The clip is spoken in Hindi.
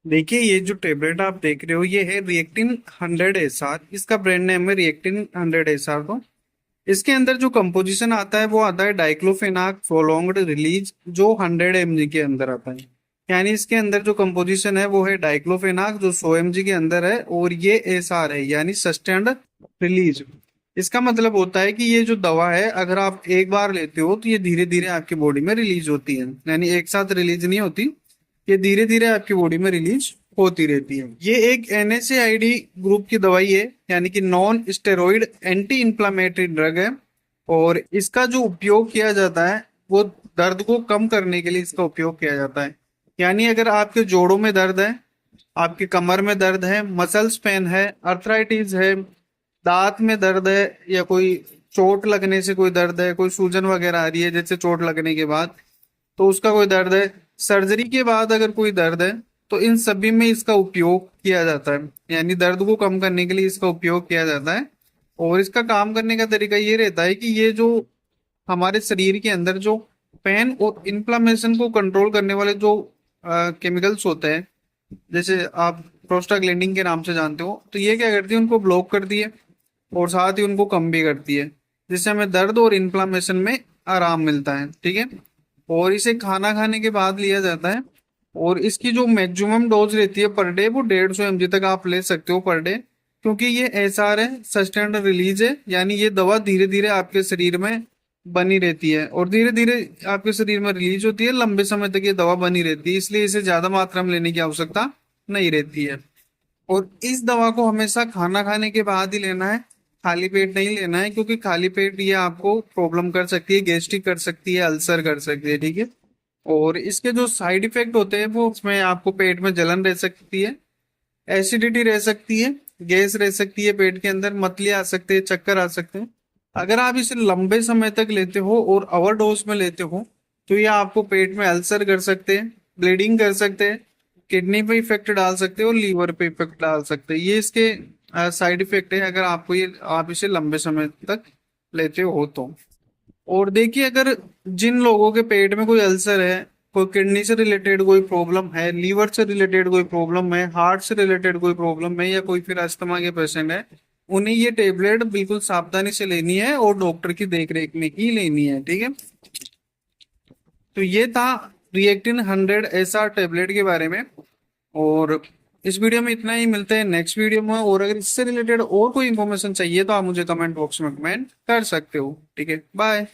देखिए, ये जो टेबलेट आप देख रहे हो ये है रिएक्टिन 100 SR। इसका ब्रांड नेम है रिएक्टिन 100 SR। तो इसके अंदर जो कंपोजिशन आता है वो आता है डाइक्लोफेनाक प्रोलॉन्ग्ड रिलीज, जो 100 mg के अंदर आता है। यानी इसके अंदर जो कंपोजिशन है वो है डाइक्लोफेनाक, जो 100 mg के अंदर है, और ये एसआर है यानी सस्टेन्ड रिलीज। इसका मतलब होता है कि ये जो दवा है अगर आप एक बार लेते हो तो ये धीरे धीरे आपकी बॉडी में रिलीज होती है, यानी एक साथ रिलीज नहीं होती, ये धीरे धीरे आपकी बॉडी में रिलीज होती रहती है। ये एक एनएसएआईडी ग्रुप की दवाई है, यानी कि non steroid anti inflammatory drug है। और इसका जो उपयोग किया जाता है वो दर्द को कम करने के लिए इसका उपयोग किया जाता है। यानी अगर आपके जोड़ों में दर्द है, आपके कमर में दर्द है, मसल्स पेन है, अर्थराइटिस है, दांत में दर्द है, या कोई चोट लगने से कोई दर्द है, कोई सूजन वगैरह आ रही है जैसे चोट लगने के बाद, तो उसका कोई दर्द है, सर्जरी के बाद अगर कोई दर्द है, तो इन सभी में इसका उपयोग किया जाता है। यानी दर्द को कम करने के लिए इसका उपयोग किया जाता है। और इसका काम करने का तरीका ये रहता है कि ये जो हमारे शरीर के अंदर जो पेन और इन्फ्लामेशन को कंट्रोल करने वाले जो केमिकल्स होते हैं, जैसे आप प्रोस्टाग्लैंडिन के नाम से जानते हो, तो ये क्या करती है, उनको ब्लॉक करती है और साथ ही उनको कम भी करती है, जिससे हमें दर्द और इन्फ्लामेशन में आराम मिलता है। ठीक है। और इसे खाना खाने के बाद लिया जाता है। और इसकी जो मैक्सिमम डोज रहती है पर डे वो 150 mg तक आप ले सकते हो पर डे, क्योंकि ये एसआर है, सस्टेन्ड रिलीज है, यानी ये दवा धीरे धीरे आपके शरीर में बनी रहती है और धीरे धीरे आपके शरीर में रिलीज होती है। लंबे समय तक ये दवा बनी रहती है, इसलिए इसे ज्यादा मात्रा में लेने की आवश्यकता नहीं रहती है। और इस दवा को हमेशा खाना खाने के बाद ही लेना है, खाली पेट नहीं लेना है, क्योंकि खाली पेट ये आपको प्रॉब्लम कर सकती है, गैस्ट्रिक कर सकती है, अल्सर कर सकती है। ठीक है। और इसके जो साइड इफेक्ट होते हैं वो उसमें आपको पेट में जलन रह सकती है, एसिडिटी रह सकती है, गैस रह सकती है पेट के अंदर, मतली आ सकते हैं, चक्कर आ सकते हैं। अगर आप इसे लंबे समय तक लेते हो और ओवरडोज में लेते हो तो ये आपको पेट में अल्सर कर सकते हैं, ब्लीडिंग कर सकते हैं, किडनी पे इफेक्ट डाल सकते हैं और लीवर पे इफेक्ट डाल सकते हैं। ये इसके साइड इफेक्ट है अगर आपको ये आप इसे लंबे समय तक लेते हो तो। और देखिए, अगर जिन लोगों के पेट में कोई अल्सर है, कोई किडनी से रिलेटेड कोई प्रॉब्लम है, लीवर से रिलेटेड कोई प्रॉब्लम है, हार्ट से रिलेटेड कोई प्रॉब्लम है, या कोई फिर अस्थमा के पेशेंट है, उन्हें ये टेबलेट बिल्कुल सावधानी से लेनी है और डॉक्टर की देखरेख में ही लेनी है। ठीक है। तो ये था रिएक्टिन 100 SR टेबलेट के बारे में। और इस वीडियो में इतना ही, मिलते हैं नेक्स्ट वीडियो में। और अगर इससे रिलेटेड और कोई इन्फॉर्मेशन चाहिए तो आप मुझे कमेंट बॉक्स में कमेंट कर सकते हो। ठीक है, बाय।